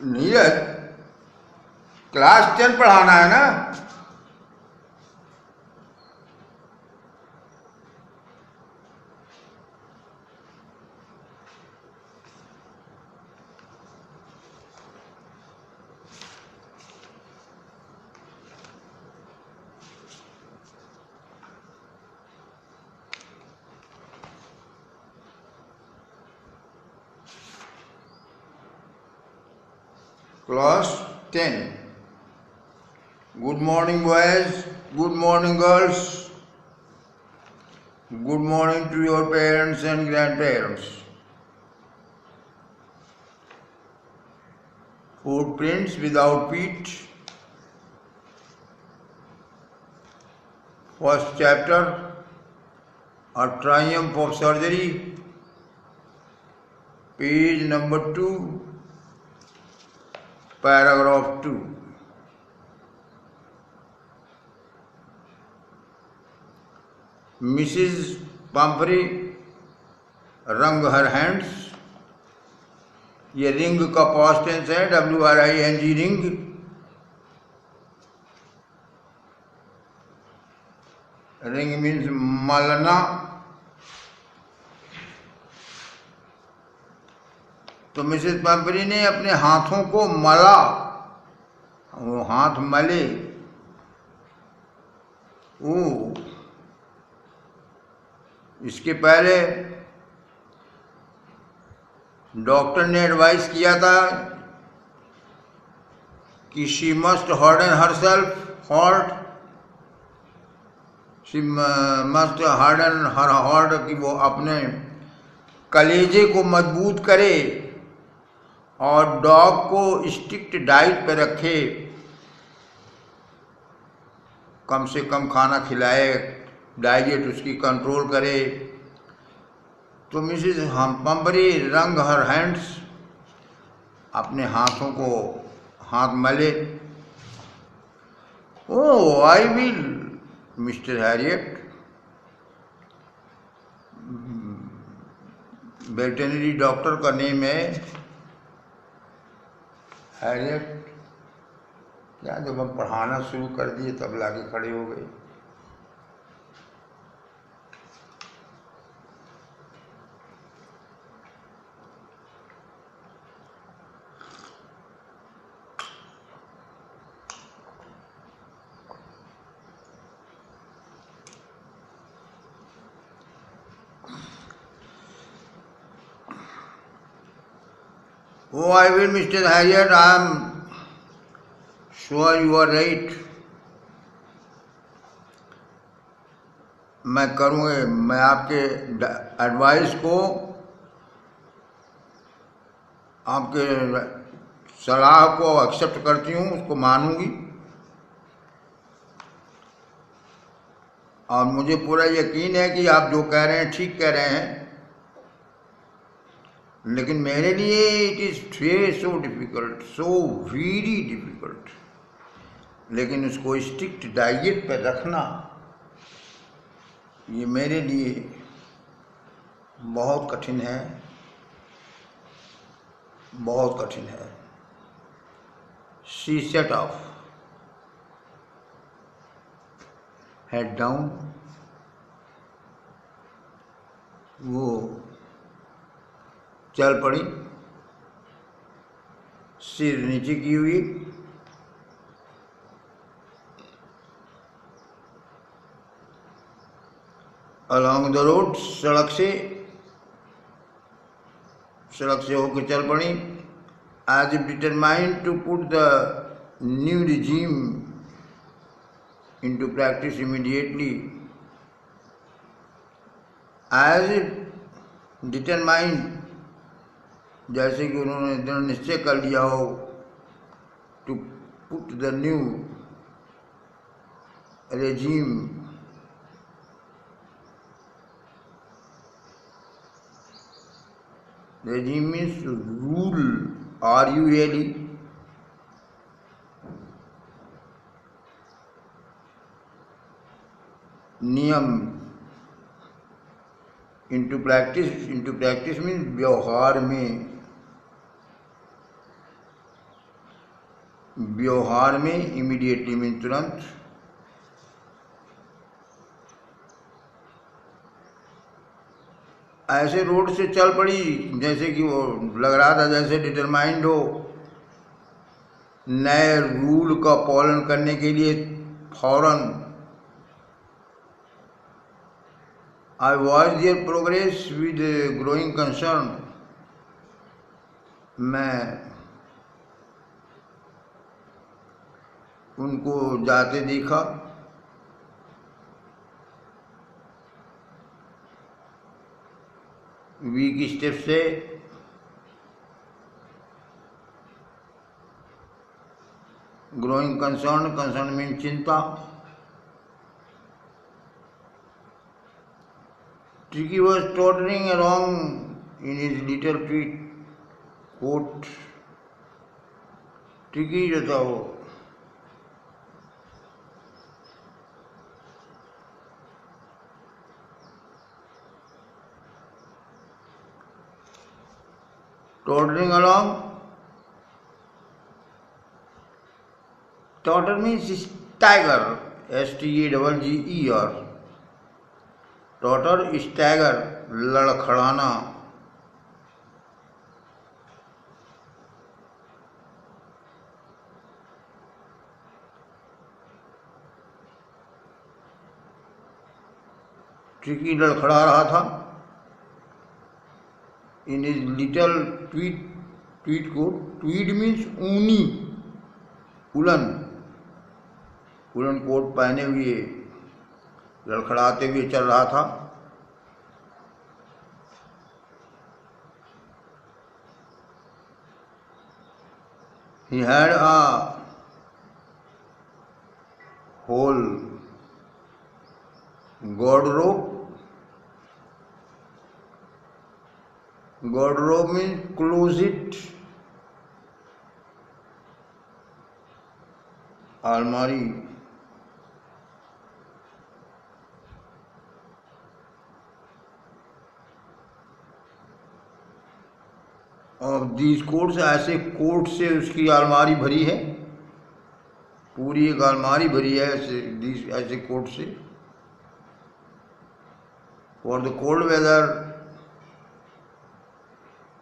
Neeraj, class 10 पढ़ाना है ना? Class 10. Good morning, boys. Good morning, girls. Good morning to your parents and grandparents. Footprints without feet. First chapter, A Triumph of Surgery. Page number 2. Paragraph 2. Mrs. Pumphrey wrung her hands. ये wring का past tense है, WRING wring. Wring means मलना। तो Mrs पंपरी ने अपने हाथों को मला, वो हाथ मले। इसके पहले डॉक्टर ने एडवाइस किया था कि she must harden herself heart, she must harden her heart, कि वो अपने कलेजे को मजबूत करे और डॉग को स्ट्रिक्ट डाइट पे रखे, कम से कम खाना खिलाए, डाइजेट उसकी कंट्रोल करे। तो मिसेस पंपरी रंग हर हैंड्स, अपने हाथों को हाथ मले। Oh I will Mr Herriot, veterinary doctor का नेम है हैरियट। क्या जब हम पढ़ाना शुरू कर दिए तब लाके खड़े हो गए। Oh, I will, Mr. Harriet. I am sure you are right. मैं करूँगा, मैं आपके एडवाइस को, आपके सलाह को एक्सेप्ट करती हूँ, उसको मानूंगी। और मुझे पूरा यकीन है कि आप जो कह रहे हैं ठीक कह रहे हैं, लेकिन मेरे लिए it is so difficult, so very difficult. लेकिन उसको स्ट्रिक्ट डाइट पे रखना ये मेरे लिए बहुत कठिन है, बहुत कठिन है। She said of, head down, वो चल पड़ी, सिर नीचे की हुई। अलॉन्ग द रोड, सड़क से होकर चल पड़ी। As if determined to put the new regime into practice immediately. As if determined, जैसे कि उन्होंने दृढ़ निश्चय कर लिया हो, to put the new regime, regime means rule, RULE, नियम, into practice means व्यवहार में। व्यवहार में इमीडिएटली मीन तुरंत, ऐसे रोड से चल पड़ी जैसे कि वो लग रहा था जैसे डिटरमाइंड हो नए रूल का पालन करने के लिए फौरन। I watch there progress with growing concern, मैं उनको जाते देखा वीक स्टेप से। ग्रोइंग कंसर्न, कंसर्न मीन चिंता। Tricky was tottering along in his little tweed coat। Tricki जो था वो tottering along, totter means stagger, S-T-A-G-G-E-R, totter stagger लड़खड़ाना। ट्रिकी लड़खड़ा रहा था in his little tweed, tweed coat, tweed means ऊनी, उलन, उलन कोट पहने हुए लड़खड़ाते हुए चल रहा था। He had a whole wardrobe, wardrobe means closet, अलमारी। और दीज कोट से, ऐसे कोट से उसकी अलमारी भरी है, पूरी एक अलमारी भरी है ऐसे कोट से। For the cold weather,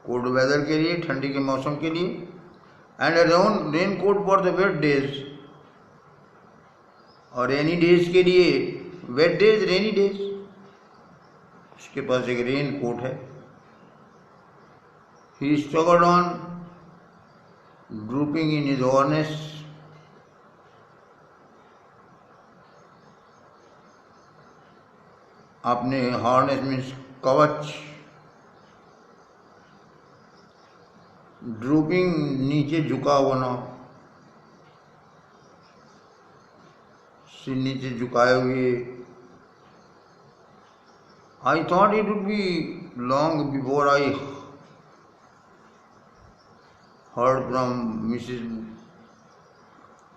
cold weather के लिए, ठंडी के मौसम के लिए। And rain coat for the wet days, और रेनी डेज के लिए, वेट डेज रेनी डेज, उसके पास एक रेन कोट है। He struggled on, drooping in his harness। अपने हार्नेस मीन्स कवच। ड्रूपिंग नीचे झुका होना, सिर नीचे झुकाए हुए। I thought it would be long before I heard from Mrs.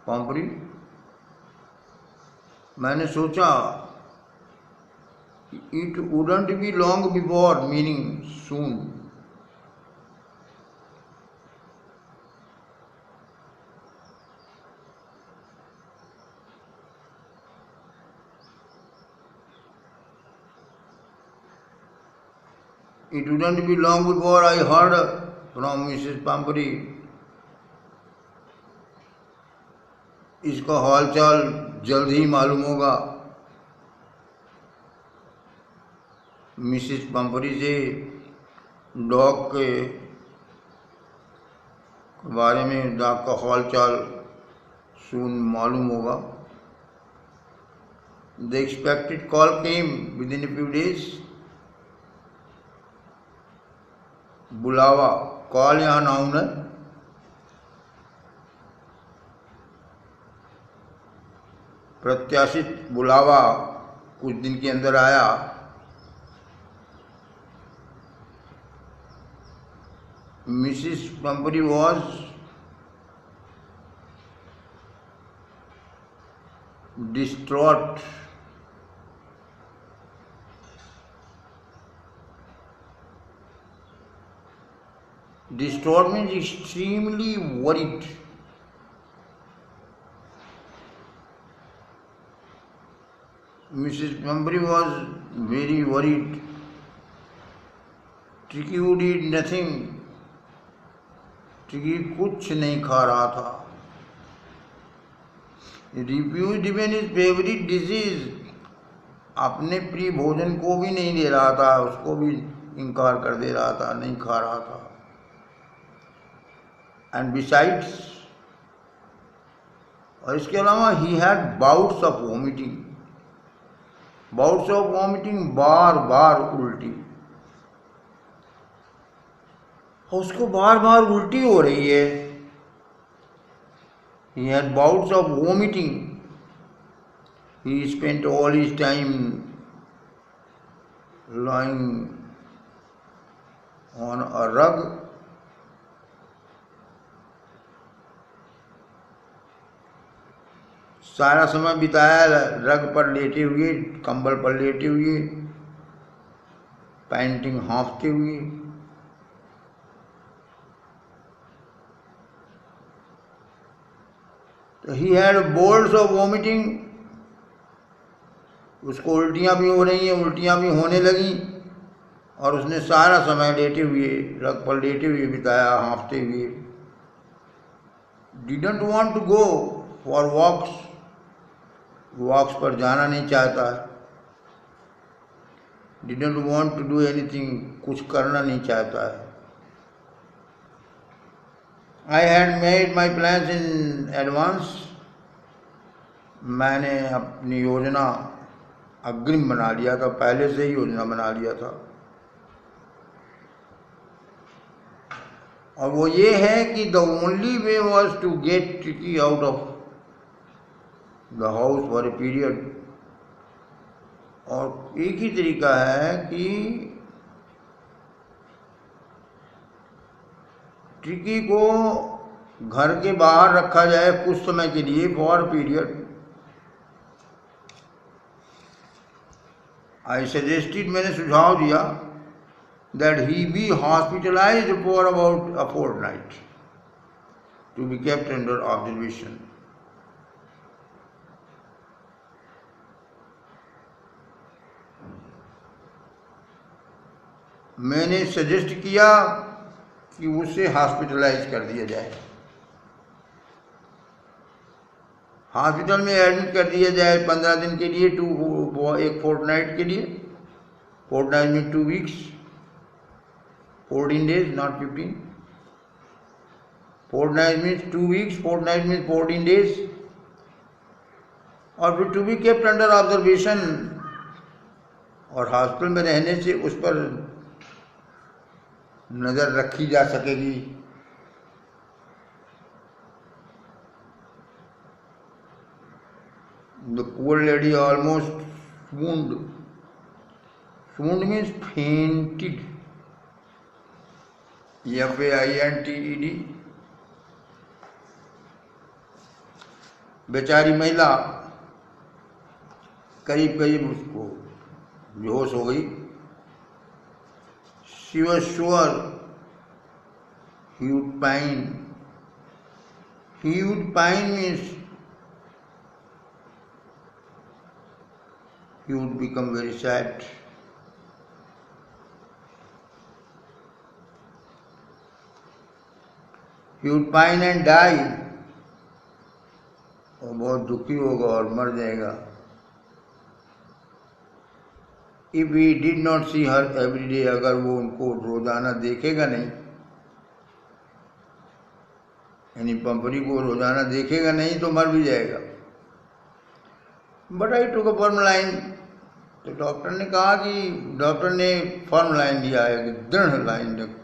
Pomfrey। मैंने सोचा it wouldn't be long before meaning soon। It wouldn't be long before I heard from Mrs. Pomfrey। इसका हालचाल जल्द ही मालूम होगा मिसेस पंपरी से, डॉग के बारे में, डॉग का हालचाल सून मालूम होगा। The expected call came within a few days. बुलावा, कॉल यहाँ नाउन है। प्रत्याशित बुलावा कुछ दिन के अंदर आया। Mrs Pumphrey was distraught. Distraught means extremely worried, Mrs. Pumphrey was very worried. Tricki would eat nothing. Tricki कुछ नहीं खा रहा था. Refused even his favorite dishes. अपने प्रिय भोजन को भी नहीं दे रहा था, उसको भी इनकार कर दे रहा था, नहीं खा रहा था. And besides, और इसके अलावा he had bouts of vomiting. Bouts of vomiting, बार बार उल्टी. उसको बार बार उल्टी हो रही है. He had bouts of vomiting. He spent all his time lying on a rug. सारा समय बिताया रग पर लेटे हुए, कंबल पर लेटे हुए, पैंटिंग हाँफते हुए. तो he had bolts of vomiting. उसको उल्टियाँ भी हो रही हैं, उल्टियाँ भी होने लगी, और उसने सारा समय लेटे हुए, रग पर लेटे हुए बिताया, हाँफते हुए. Didn't want to go for walks. Walks पर जाना नहीं चाहता है. Didn't want to do anything. कुछ करना नहीं चाहता है. I had made my plans in advance. मैंने अपनी योजना अग्रिम बना लिया था, पहले से ही योजना बना लिया था. और वो ये है कि the only way was to get Tricky out of the house for a period. और एक ही तरीका है कि ट्रिकी को घर के बाहर रखा जाए कुछ समय के लिए, फॉर पीरियड. आई सजेस्टेड, मैंने सुझाव दिया, that he be hospitalised for about a fortnight to be kept under observation. मैंने सजेस्ट किया कि उसे हॉस्पिटलाइज कर दिया जाए, हॉस्पिटल में एडमिट कर दिया जाए 15 दिन के लिए, एक फोर्टनाइट के लिए. फोर्टनाइट में 2 weeks, 14 days, not 15. Fortnight means 2 weeks, fortnight means 14 days. और फिर to be kept under observation. और हॉस्पिटल में रहने से उस पर नज़र रखी जा सकेगी. The poor lady almost swooned. Swooned means fainted. Fainted. बेचारी महिला करीब करीब उसको बेहोश हो गई. She was sure he would pine. He would pine means he would become very sad. He would pine and die. और बहुत दुखी होगा और मर जाएगा. If he did not see her every day, अगर वो उनको रोजाना देखेगा नहीं, यानी पंपरी को रोजाना देखेगा नहीं तो मर भी जाएगा. But I took a firm line. तो डॉक्टर ने कहा कि डॉक्टर ने फर्म लाइन लिया है, कि दृढ़ लाइन,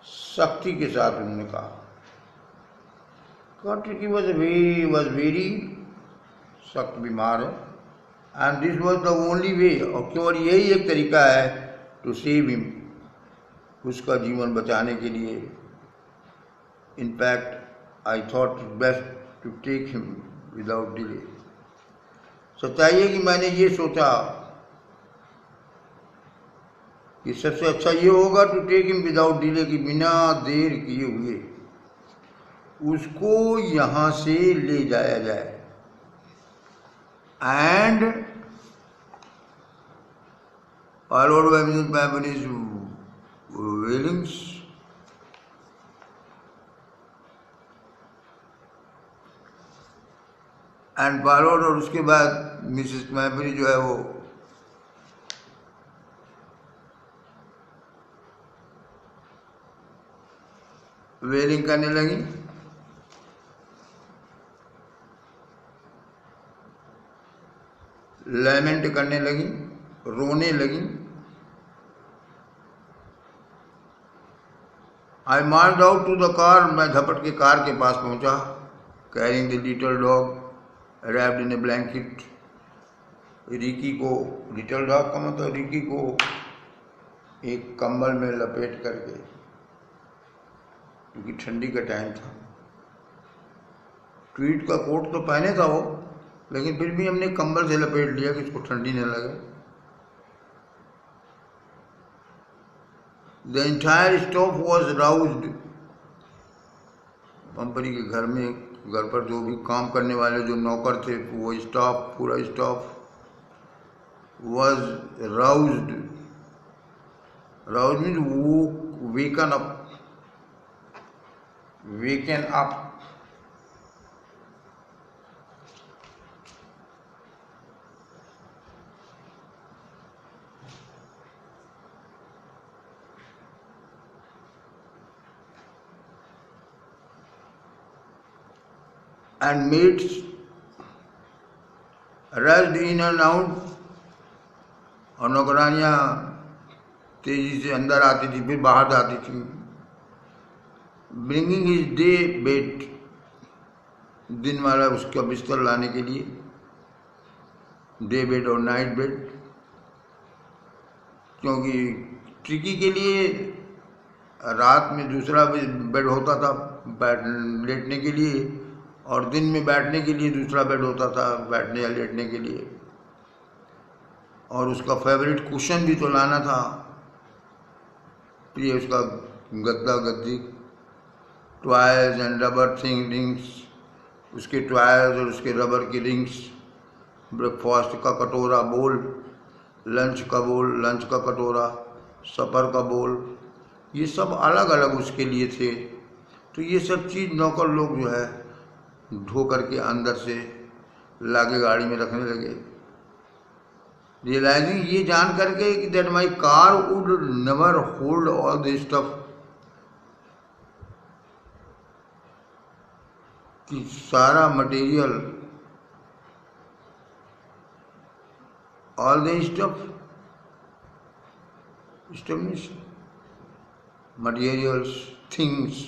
सख्ती के साथ उन्होंने कहा. ट्रिकी वॉज वेरी सख्त बीमार है. And this was the only way. और केवल यही एक तरीका है टू सेव हिम, उसका जीवन बचाने के लिए. In fact I thought best to take him without delay. सच्चाई है कि मैंने ये सोचा कि सबसे अच्छा ये होगा to take him without delay, कि बिना देर किए हुए उसको यहाँ से ले जाया जाए. And followed by Mrs. Pampery's wailings. And followed, और उसके बाद मिसेस पैम्परी जो है वो वेलिंग करने लगी। लैमेंट करने लगी, रोने लगी। आई मार्च आउट टू द कार, मैं झपट के कार के पास पहुंचा। Carrying the little dog wrapped in A blanket, Ricky को, लिटिल डॉग का मतलब रिकी को एक कंबल में लपेट करके, क्योंकि ठंडी का टाइम था। ट्वीट का कोट तो पहने था वो, लेकिन फिर भी हमने कंबल से लपेट लिया कि इसको ठंडी न लगे। The entire staff was roused. Pumphrey के घर में, घर पर जो भी काम करने वाले जो नौकर थे, वो स्टाफ, पूरा स्टाफ वॉज राउज्ड। राउज्ड मीन्स वो woken up, woken up. And maids rushed in and out, और नौकरानियाँ तेजी से अंदर आती थी फिर बाहर जाती थी। ब्रिंगिंग हिज डे बेड, दिन वाला उसका बिस्तर लाने के लिए, डे बेड और नाइट बेड, क्योंकि ट्रिकी के लिए रात में दूसरा बेड होता था लेटने के लिए, और दिन में बैठने के लिए दूसरा बेड होता था बैठने या लेटने के लिए। और उसका फेवरेट कुशन भी तो लाना था, प्रिय उसका गद्दा गद्दी, toys and rubber thing rings, उसके टॉयज और उसके रबर की रिंग्स, ब्रेकफास्ट का कटोरा बोल, लंच का बोल, लंच का कटोरा, सफ़र का बोल, ये सब अलग अलग उसके लिए थे। तो ये सब चीज़ नौकर लोग जो है ढो करके अंदर से लाके गाड़ी में रखने लगे। रियलाइजिंग, ये जान करके कि that my car would never hold all this stuff, कि सारा material, all the stuff, stuff means materials, things,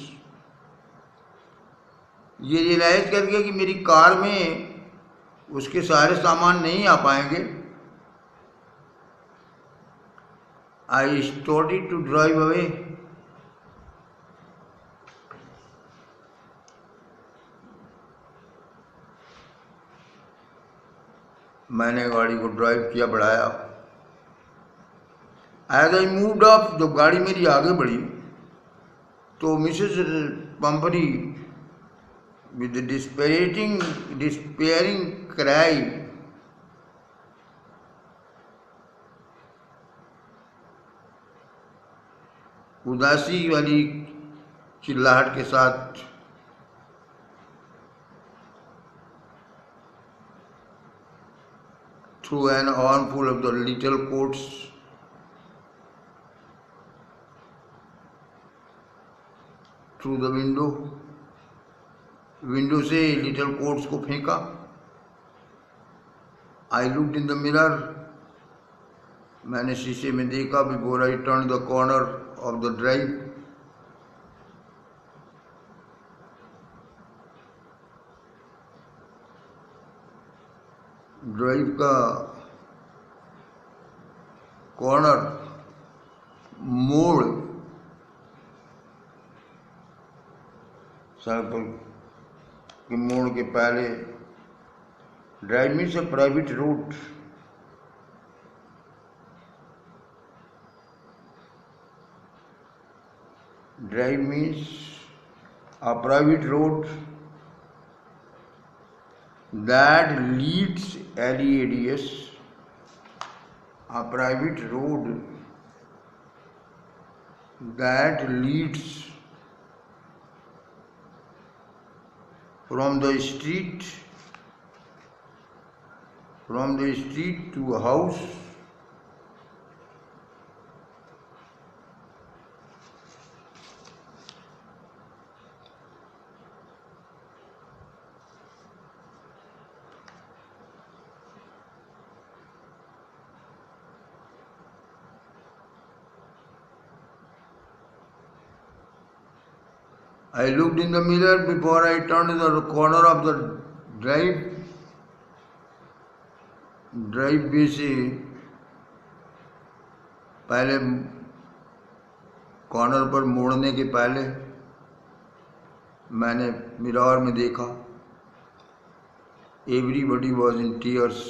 ये रियलाइज करके कि मेरी कार में उसके सारे सामान नहीं आ पाएंगे। I started to drive away, मैंने गाड़ी को ड्राइव किया, बढ़ाया। एज आई मूव्ड अप, जब गाड़ी मेरी आगे बढ़ी तो Mrs पंपरी with the despairing cry, उदासी वाली चिल्लाहट के साथ through an armful of the little coats, through the window, window से लिटिल कोट्स को फेंका। I looked in the mirror, मैंने शीशे में देखा। Before I turn the corner of the drive, drive का कॉर्नर, मोड़, सड़क पर के मोड़ के पहले, drive means a private road, drive means a private road that leads LEADS a private road that leads from the street to a house I looked in the mirror before I turned the corner of the driveway से पहले corner पर मोड़ने के पहले मैंने mirror में देखा। Everybody was in tears.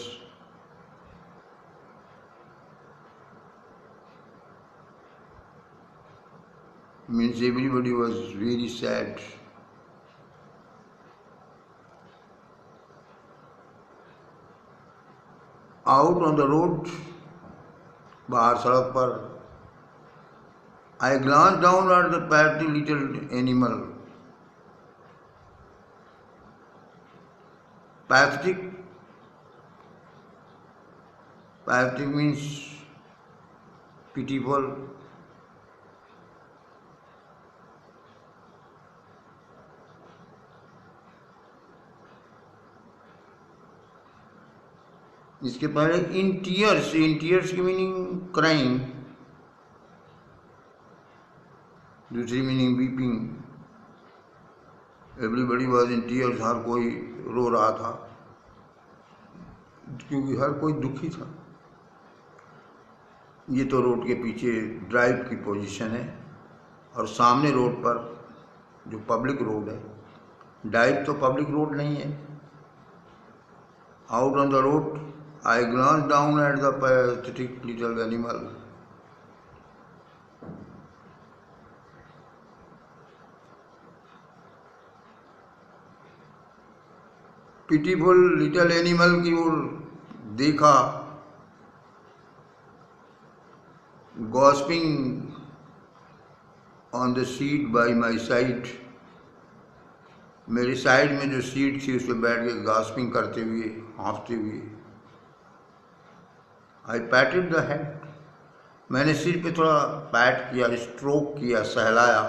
Means everybody was very sad. Out on the road, बाहर सड़क पर, I glance down at the pathetic little animal. Pathetic means pitiful. इसके पहले इन टीयर्स की मीनिंग क्राइम, दूसरी meaning weeping. Everybody was in tears, हर कोई रो रहा था क्योंकि हर कोई दुखी था। ये तो रोड के पीछे ड्राइव की पोजीशन है और सामने रोड पर जो पब्लिक रोड है, ड्राइव तो पब्लिक रोड नहीं है। Out on the road, I glanced down at the pathetic little animal. Pitiful little animal की ओर देखा। Gasping on the seat by my side. मेरी साइड में जो सीट थी उस पर बैठ के गास्पिंग करते हुए, हाँफते हुए। आई पैटेड द हेड, मैंने सिर पे थोड़ा पैट किया, स्ट्रोक किया, सहलाया।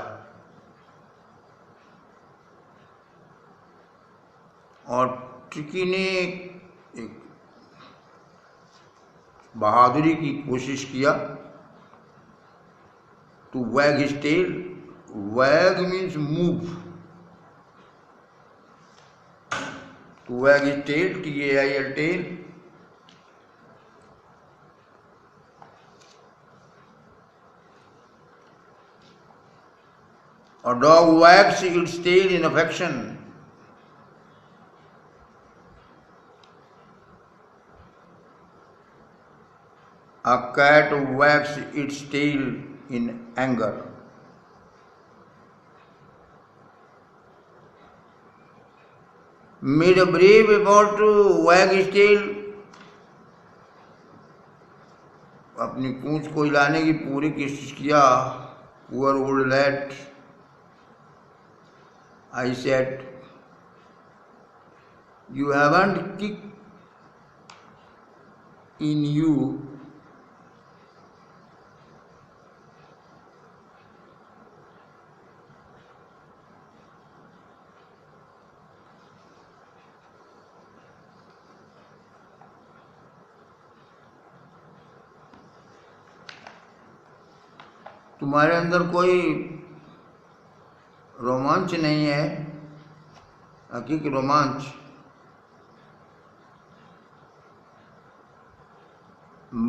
और ट्रिकी ने एक बहादुरी की कोशिश किया। To wag his tail, wag means move, to wag his tail, TAIL tail. A dog wags its tail in affection. A cat wags its tail in anger. Made a brave effort to wag his tail. अपनी पूंछ को हिलाने की पूरी कोशिश किया। Poor old lad, I said, you haven't kicked in you. तुम्हारे अंदर कोई रोमांच नहीं है, हकीकी रोमांच।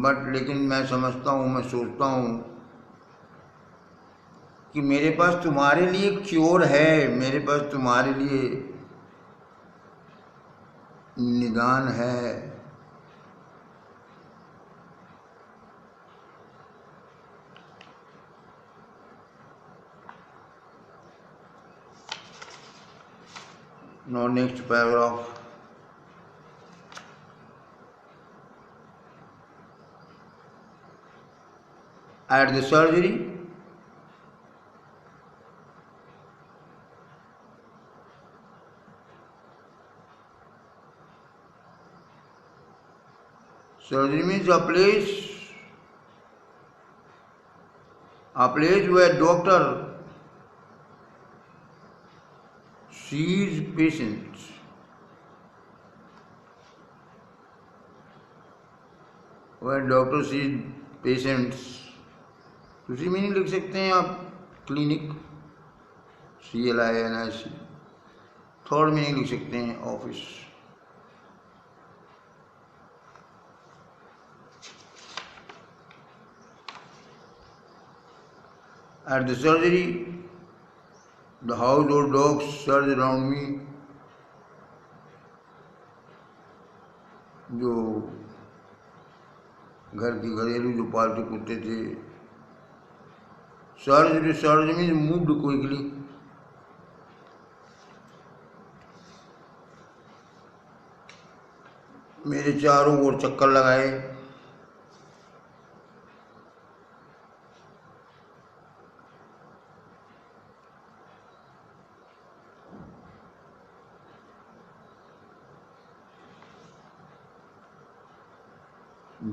बट लेकिन मैं समझता हूँ, मैं सोचता हूँ कि मेरे पास तुम्हारे लिए क्योर है, मेरे पास तुम्हारे लिए निदान है। Now next paragraph. at the surgery, surgery means a place where doctor sees patients. Where doctor sees patients, दूसरी मीनिंग लिख सकते हैं आप क्लिनिक, CLINIC. थर्ड मीनिंग लिख सकते हैं office. At the surgery, the household dogs surge around me. जो घर की घरेलू जो पालतू कुत्ते थे, सर्ज मीन्स मूव्ड क्विकली. मेरे चारों ओर चक्कर लगाए.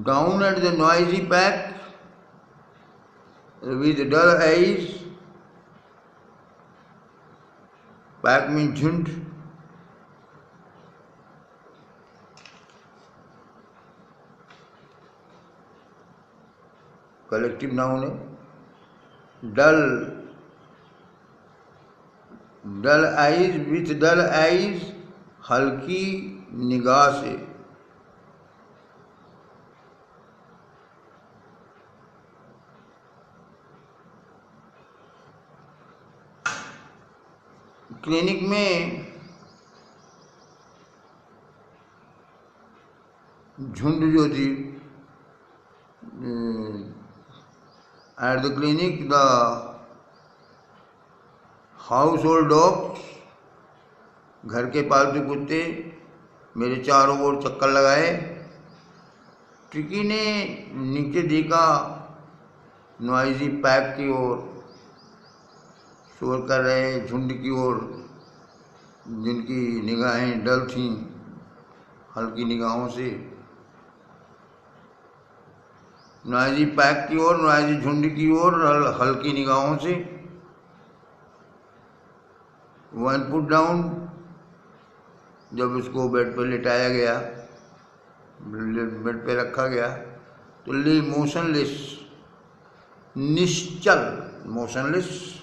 Down at the noisy pack with dull eyes. Pack means झुंड. कलेक्टिव नाउन है. डल आइज, विथ डल आइज, हल्की निगाह से. क्लिनिक में झुंड जो थी, at the clinic the house hold dogs, घर के पालतू कुत्ते मेरे चारों ओर चक्कर लगाए. ट्रिकी ने नीचे देखा नॉइजी पैक की ओर, शोर कर रहे झुंड की ओर, जिनकी निगाहें डल थीं, हल्की निगाहों से. नॉइजी पैक की ओर, नॉइजी झुंड की ओर, हल्की निगाहों से. वन पुट डाउन, जब उसको बेड पर लिटाया गया, बेड पे रखा गया, तो ली मोशनलेस, निश्चल, मोशनलेस,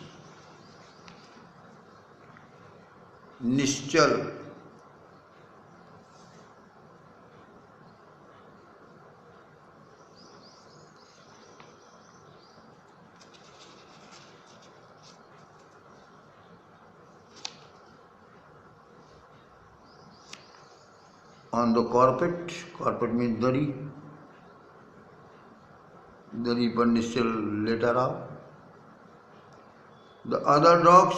निश्चल. On the carpet, carpet means दरी, दरी पर निश्चल लेटा रहा. The other dogs,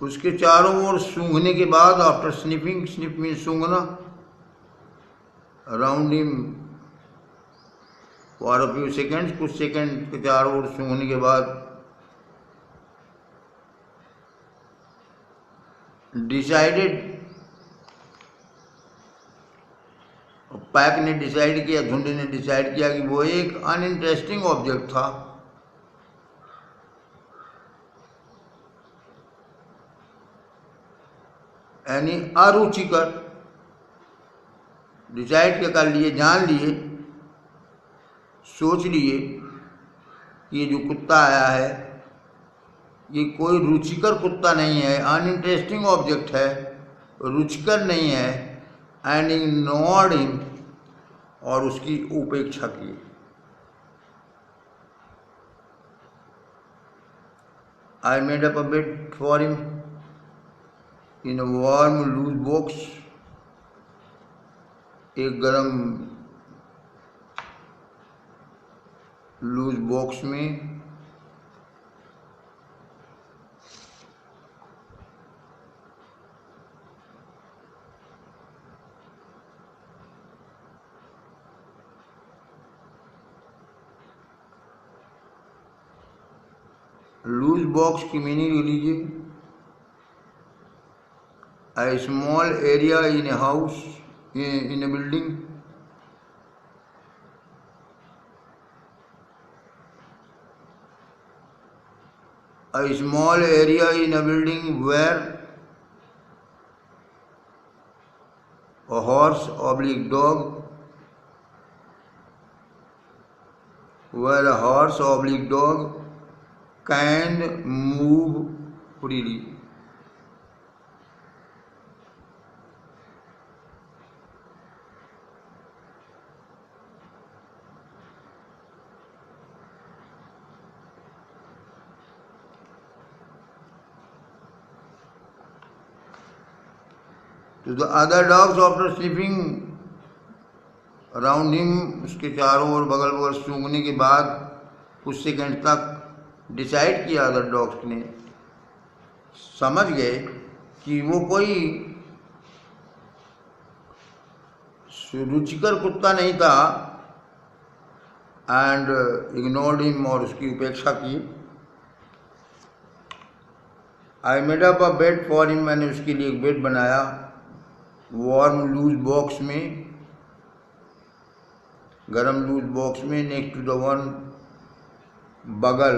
उसके चारों ओर सूंघने के बाद, आफ्टर स्निफिंग, स्निफ मीन्स सूंघना, around him for a few seconds, कुछ सेकेंड के चारों ओर सूंघने के बाद, डिसाइडेड, पैक ने डिसाइड किया, झुंड ने डिसाइड किया कि वो एक अनइंटरेस्टिंग ऑब्जेक्ट था. यानी अरुचिकर. डिसाइड कर लिए, जान लिए, सोच लिए कि ये जो कुत्ता आया है ये कोई रुचिकर कुत्ता नहीं है, अनइंटरेस्टिंग ऑब्जेक्ट है, रुचिकर नहीं है. एंड इग्नोर्ड हिम, और उसकी उपेक्षा की. I made up a bed for him in a warm loose box, एक गरम लूज बॉक्स में. लूज बॉक्स की मीनिंग लिख लीजिए। A small area in a house, in a building. A small area in a building where a horse oblique dog, where a horse oblique dog can move freely. तो the other dogs after sniffing around him, उसके चारों ओर बगल बगल सूंघने के बाद कुछ second तक डिसाइड किया अदर डॉग्स ने, समझ गए कि वो कोई रुचिकर कुत्ता नहीं था, एंड इग्नोर्ड हिम, और उसकी उपेक्षा की। I made up a bed for him, मैंने उसके लिए एक बेड बनाया वार्म लूज बॉक्स में, गरम लूज बॉक्स में, नेक्स्ट टू द वन, बगल,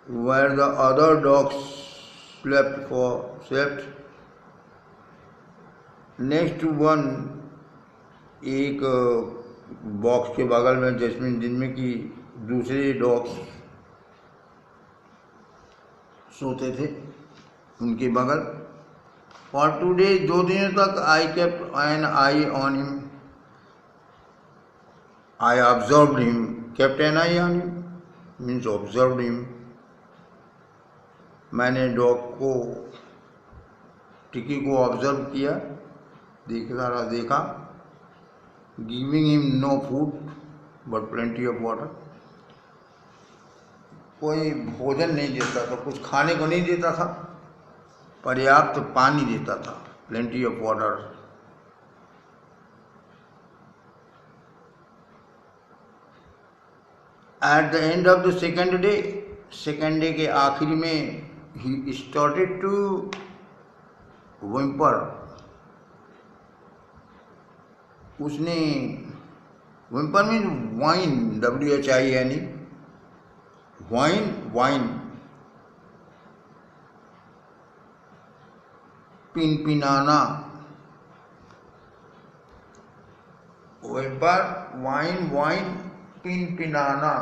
where the other dogs slept, next to one, एक बॉक्स के बगल में जिनमें कि दूसरे डॉग्स सोते थे उनके बगल। फॉर 2 days, 2 दिनों तक, I kept an eye on him, I observed him, kept an eye on him means observed him, मैंने डॉग को, टिकी को ऑब्जर्व किया, देखा, giving him no food but plenty of water, कोई भोजन नहीं देता था, कुछ खाने को नहीं देता था, पर्याप्त पानी देता था, plenty of water. At the end of the second day के आखिरी में, ही स्टार्टेड टू whimper, उसने, whimper mean whine, WHINE, whine, पिनपिनाना, whimper, वाइन, पिनपिनाना,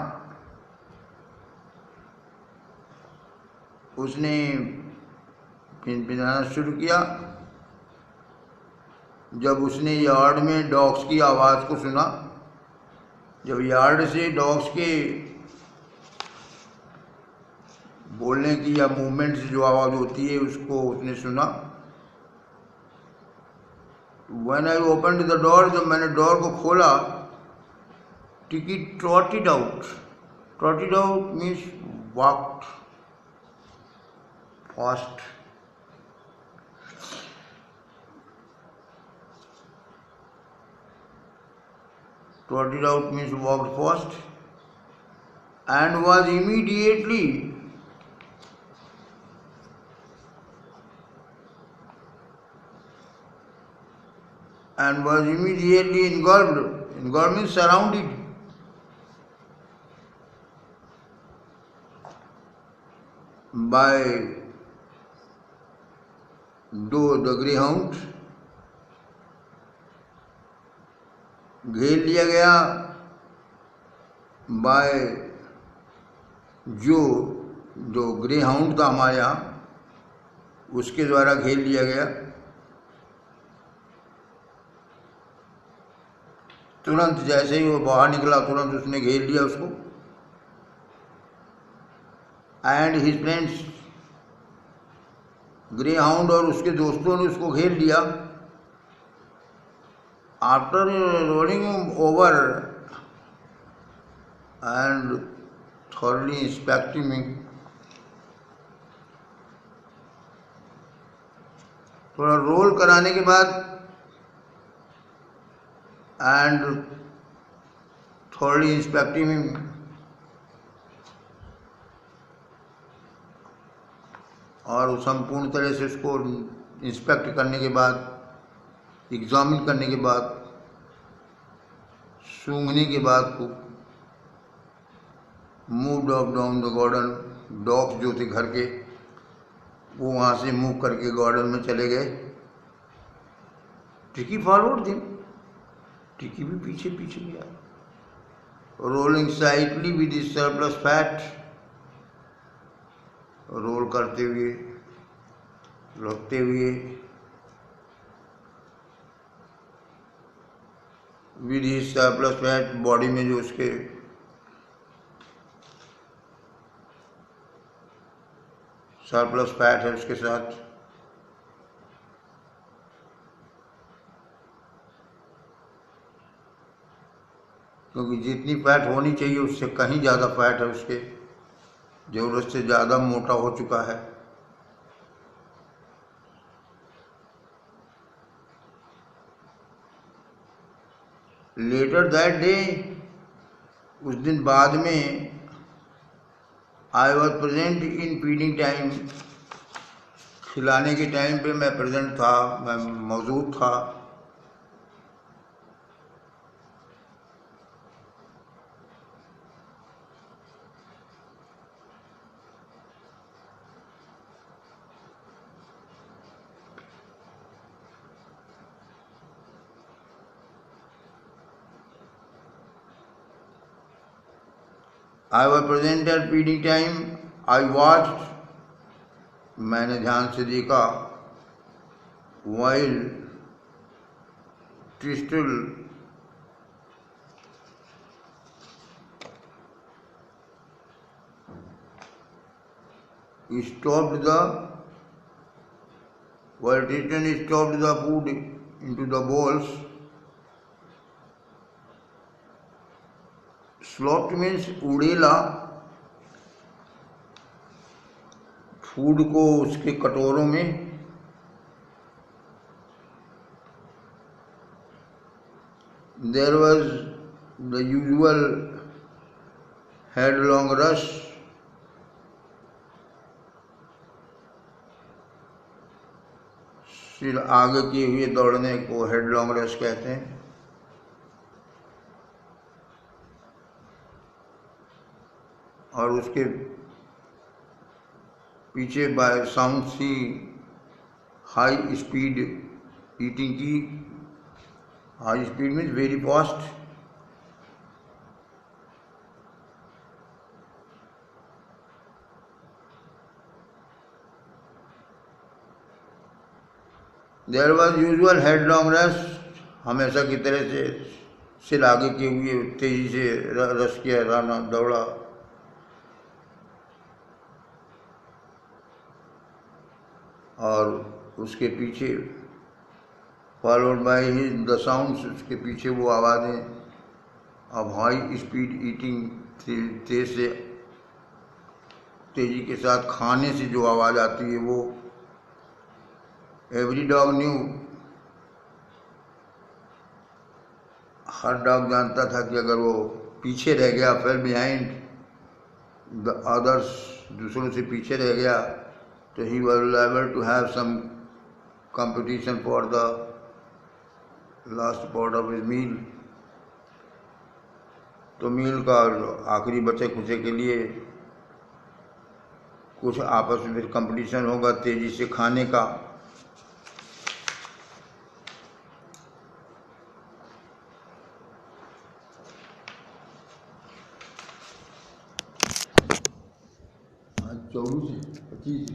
उसने पिनपिनाना शुरू किया जब उसने यार्ड में डॉग्स की आवाज़ को सुना। जब यार्ड से डॉग्स के बोलने की या मूवमेंट से जो आवाज़ होती है उसको उसने सुना। When I opened the door, जब मैंने डोर को खोला, टिकी trotted out means walked fast, trotted out means walked fast, and was immediately engulfed means surrounded, by the greyhound, घेर लिया गया, बाय जो ग्रेहाउंड था हमारे यहाँ, उसके द्वारा घेर लिया गया। तुरंत जैसे ही वो बाहर निकला, तुरंत उसने घेर लिया उसको। एंड हिज फ्रेंड्स, ग्रेहाउंड और उसके दोस्तों ने उसको घेर लिया। After rolling over and thoroughly inspecting me, थोड़ा रोल कराने के बाद एंड थॉरली इंस्पेक्टिंग मी, और संपूर्ण तरह से उसको इंस्पेक्ट करने के बाद, एग्जामिन करने के बाद, सूंघने के बाद खूब move down the garden. Dogs जो थे घर के वो वहाँ से मूव करके गार्डन में चले गए। टिकी फॉरवर्ड दिन, टिकी भी पीछे पीछे गया। Rolling sedately with surplus fat, roll करते हुए, लगते हुए, with his surplus fat, body में जो उसके सरप्लस फैट है उसके साथ। क्योंकि जितनी फैट होनी चाहिए उससे कहीं ज़्यादा फैट है उसके, ज़रूरत से ज़्यादा मोटा हो चुका है। लेटर दैट डे, उस दिन बाद में, I was present in feeding time, खिलाने के टाइम पे मैं प्रेजेंट था, मैं मौजूद था। I was present at feeding time, I watched, मैंने ध्यान से देखा, while ट्रिस्टल stopped the while Tristan stopped the food into the bowls. Slopped means Udela, food को उसके कटोरों में। There was the usual headlong rush, सिर आगे किए हुए दौड़ने को हेडलॉन्ग रश कहते हैं। और उसके पीछे by sound see high speed eating की। High speed means very fast. There was usual headlong rush, हमेशा की तरह से सिर आगे किए हुए तेजी से रश किया, राना दौड़ा। और उसके पीछे followed by his the sounds, उसके पीछे वो आवाज़ें। अब हाई स्पीड ईटिंग, तेज से तेजी के साथ खाने से जो आवाज़ आती है वो। एवरी डॉग न्यू, हर डॉग जानता था कि अगर वो पीछे रह गया, फेल बिहाइंड द अदर्स, दूसरों से पीछे रह गया, तो he was liable to have some competition for the last part of his meal. तो मील का आखिरी बचे खुचे के लिए कुछ आपस में फिर कंपटीशन होगा तेजी से खाने का। आज 24 25